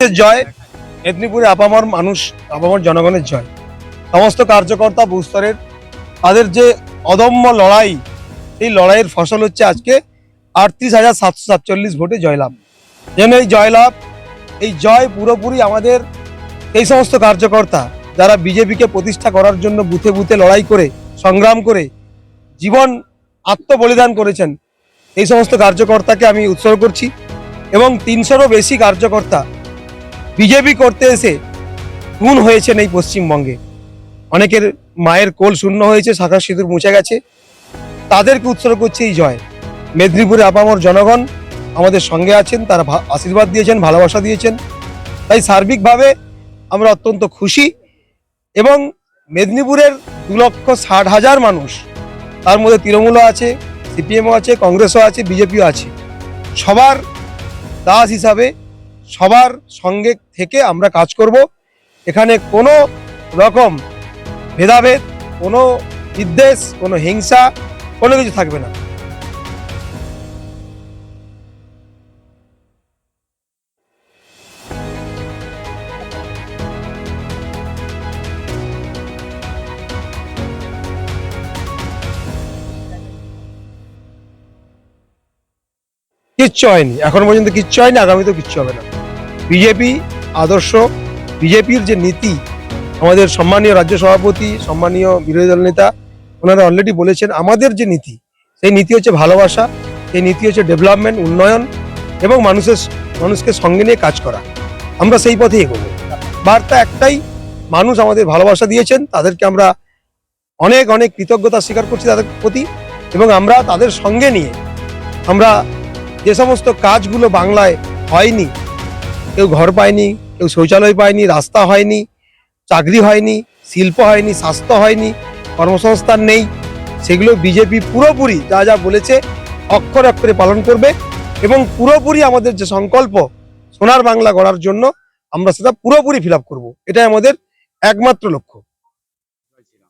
মানুষের জয়, মেদিনীপুরে আপামর মানুষ, আপামর জনগণের জয়। সমস্ত কার্যকর্তা বুস্তরের তাদের যে অদম্য লড়াই, এই লড়াইয়ের ফসল হচ্ছে আজকে 38,747 ভোটে জয়লাভ। যেন এই জয়লাভ, এই জয় পুরোপুরি আমাদের এই সমস্ত কার্যকর্তা যারা বিজেপিকে প্রতিষ্ঠা করার জন্য বুথে বুথে লড়াই করে, সংগ্রাম করে, জীবন আত্মবলিদান করেছেন, এই সমস্ত কার্যকর্তাকে আমি উৎসর্গ করছি। এবং 300-রও বেশি কার্যকর্তা বিজেপি করতে এসে খুন হয়েছেন এই পশ্চিমবঙ্গে। অনেকের মায়ের কোল শূন্য হয়েছে, শাখা সিঁদুর মুছে গেছে, তাদেরকে উৎসর্গ করছে এই জয়। মেদিনীপুরে আপামর জনগণ আমাদের সঙ্গে আছেন, তারা আশীর্বাদ দিয়েছেন, ভালোবাসা দিয়েছেন। তাই সার্বিকভাবে আমরা অত্যন্ত খুশি। এবং মেদিনীপুরের 2,60,000 মানুষ, তার মধ্যে তৃণমূলও আছে, সিপিএমও আছে, কংগ্রেসও আছে, বিজেপিও আছে, সবার দাস হিসাবে সবার সঙ্গে থেকে আমরা কাজ করব। এখানে কোনো রকম ভেদাভেদ, কোনো বিদ্বেষ, কোনো হিংসা, কোনো কিছু থাকবে না। কিচ্ছু হয়নি, এখন পর্যন্ত কিচ্ছু হয়নি, আগামীতেও কিচ্ছু হবে না। বিজেপি আদর্শ, বিজেপির যে নীতি, আমাদের সম্মানীয় রাজ্য সভাপতি, সম্মানীয় বিরোধী দল নেতা, ওনারা অলরেডি বলেছেন আমাদের যে নীতি, সেই নীতি হচ্ছে ভালোবাসা, সেই নীতি হচ্ছে ডেভেলপমেন্ট, উন্নয়ন এবং মানুষকে সঙ্গে নিয়ে কাজ করা। আমরা সেই পথে এগোবো। বার্তা একটাই, মানুষ আমাদের ভালোবাসা দিয়েছেন, তাদেরকে আমরা অনেক অনেক কৃতজ্ঞতা স্বীকার করছি তাদের প্রতি। এবং আমরা তাদের সঙ্গে নিয়ে আমরা যে সমস্ত কাজগুলো বাংলায় হয়নি, কেউ ঘর পায়নি, কেউ শৌচালয় পায়নি, রাস্তা হয়নি, চাকরি হয়নি, শিল্প হয়নি, স্বাস্থ্য হয়নি, কর্মসংস্থান নেই, সেগুলো বিজেপি পুরোপুরি যা যা বলেছে অক্ষরে অক্ষরে পালন করবে। এবং পুরোপুরি আমাদের যে সংকল্প সোনার বাংলা গড়ার জন্য, আমরা সেটা পুরোপুরি ফিল আপ করবো। এটাই আমাদের একমাত্র লক্ষ্য।